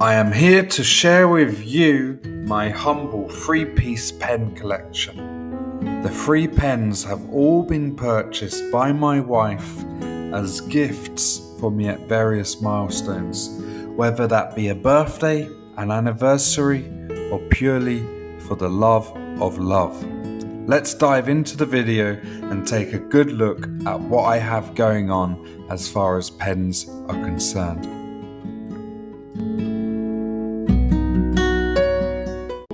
I am here to share with you my humble 3-piece pen collection. The 3 pens have all been purchased by my wife as gifts for me at various milestones, whether that be a birthday, an anniversary, or purely for the love of love. Let's dive into the video and take a good look at what I have going on as far as pens are concerned.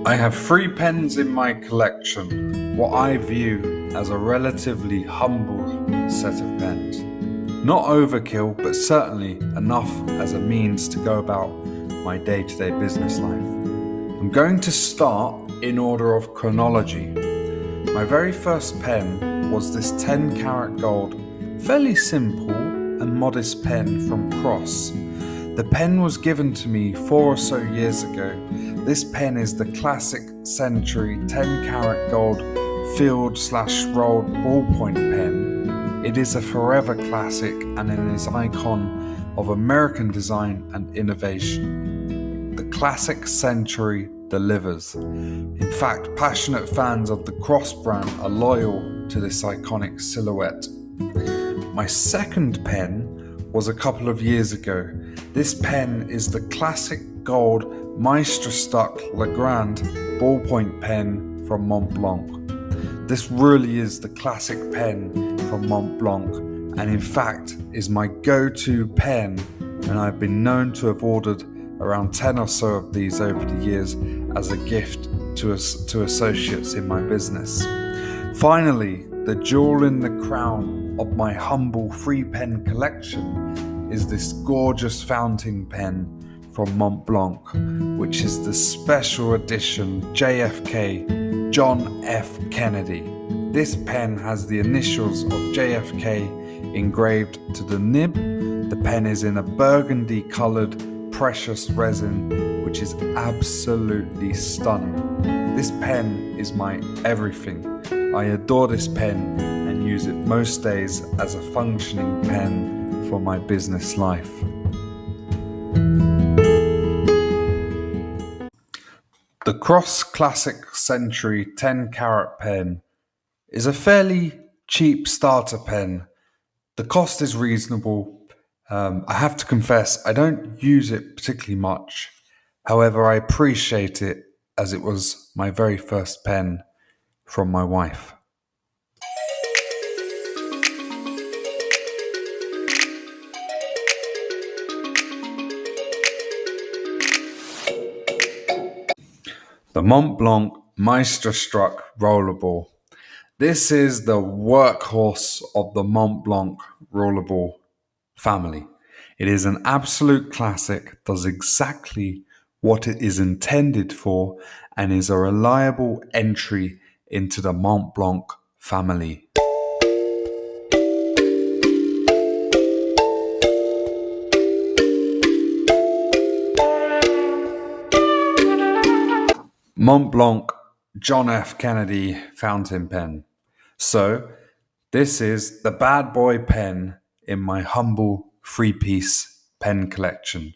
I have 3 pens in my collection, what I view as a relatively humble set of pens. Not overkill, but certainly enough as a means to go about my day-to-day business life. I'm going to start in order of chronology. My very first pen was this 10 karat gold, fairly simple and modest pen from Cross. The pen was given to me 4 or so years ago. This pen is the classic century 10 karat gold field/rolled ballpoint pen. It is a forever classic and it is an icon of American design and innovation. The classic century delivers. In fact, passionate fans of the Cross brand are loyal to this iconic silhouette. My second pen was a couple of years ago. This pen is the classic gold Meisterstück Legrand ballpoint pen from Mont Blanc. This really is the classic pen from Mont Blanc, and in fact is my go-to pen, and I've been known to have ordered around 10 or so of these over the years as a gift to associates in my business. Finally, the jewel in the crown of my humble 3-pen collection is this gorgeous fountain pen from Mont Blanc, which is the special edition JFK John F. Kennedy. This pen has the initials of JFK engraved to the nib. The pen is in a burgundy coloured precious resin, which is absolutely stunning. This pen is my everything. I adore this pen and use it most days as a functioning pen for my business life. The Cross Classic Century 10 karat pen is a fairly cheap starter pen. The cost is reasonable. I have to confess, I don't use it particularly much. However, I appreciate it as it was my very first pen from my wife. The Mont Blanc Meisterstück Rollerball. This is the workhorse of the Mont Blanc Rollerball family. It is an absolute classic, does exactly what it is intended for, and is a reliable entry into the Mont Blanc family. Mont Blanc John F. Kennedy fountain pen. So, this is the bad boy pen in my humble 3-piece pen collection.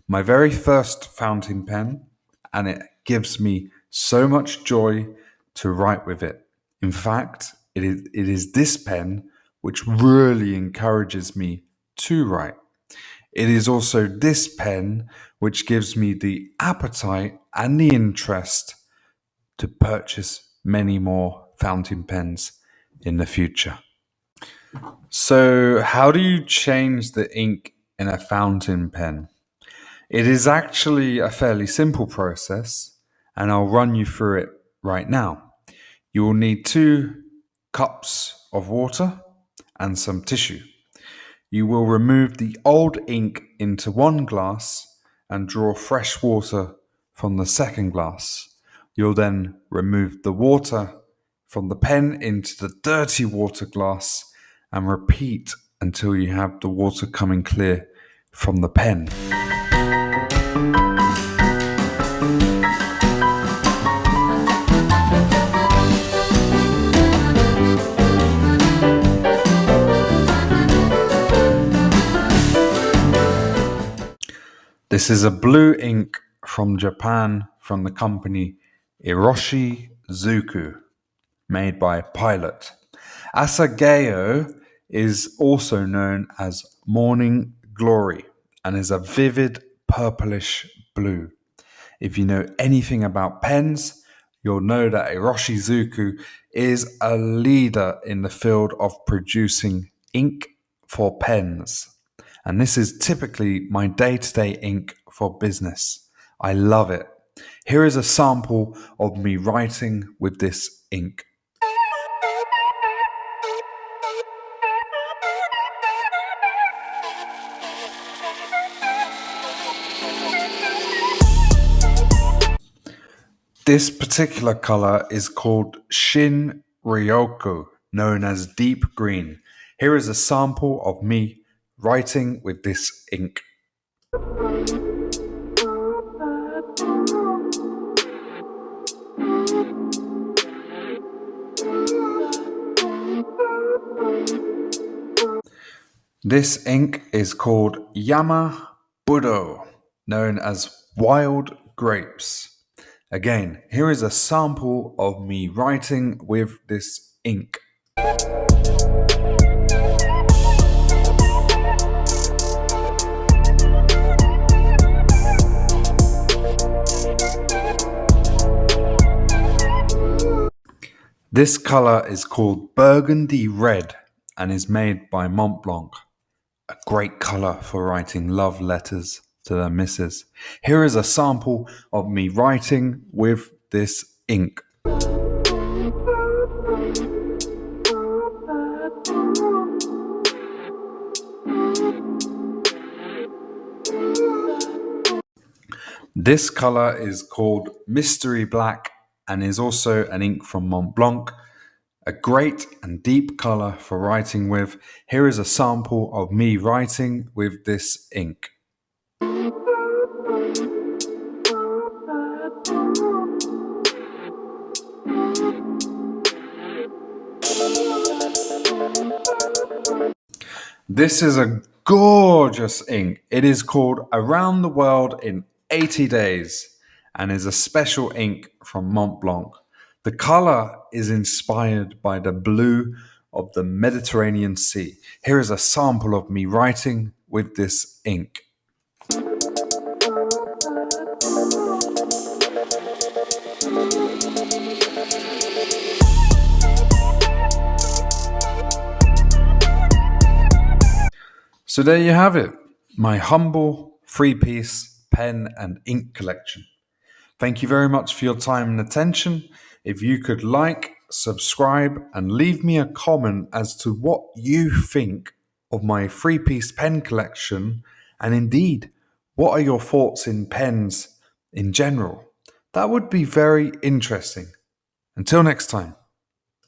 My very first fountain pen, and it gives me so much joy to write with it. In fact, it is this pen which really encourages me to write. It is also this pen which gives me the appetite and the interest to purchase many more fountain pens in the future. So, how do you change the ink in a fountain pen? It is actually a fairly simple process, and I'll run you through it right now. You will need 2 cups of water and some tissue. You will remove the old ink into one glass and draw fresh water from the second glass. You'll then remove the water from the pen into the dirty water glass and repeat until you have the water coming clear from the pen. This is a blue ink from Japan from the company Iroshizuku, made by Pilot. Asa-Gao is also known as Morning Glory and is a vivid purplish blue. If you know anything about pens, you'll know that Iroshizuku is a leader in the field of producing ink for pens. And this is typically my day-to-day ink for business. I love it. Here is a sample of me writing with this ink. This particular color is called Shin-Ryoku, known as deep green. Here is a sample of me writing with this ink. This ink is called Yama-Budo, known as wild grapes. Again, here is a sample of me writing with this ink. This color is called Burgundy Red and is made by Mont Blanc. A great color for writing love letters to their missus. Here is a sample of me writing with this ink. This color is called Mystery Black and is also an ink from Mont Blanc. A great and deep color for writing with. Here is a sample of me writing with this ink. This is a gorgeous ink. It is called Around the World in 80 Days and is a special ink from Mont Blanc. The color is inspired by the blue of the Mediterranean Sea. Here is a sample of me writing with this ink. So there you have it, my humble 3-piece pen and ink collection. Thank you very much for your time and attention. If you could like, subscribe, and leave me a comment as to what you think of my 3-piece pen collection, and indeed, what are your thoughts in pens in general? That would be very interesting. Until next time.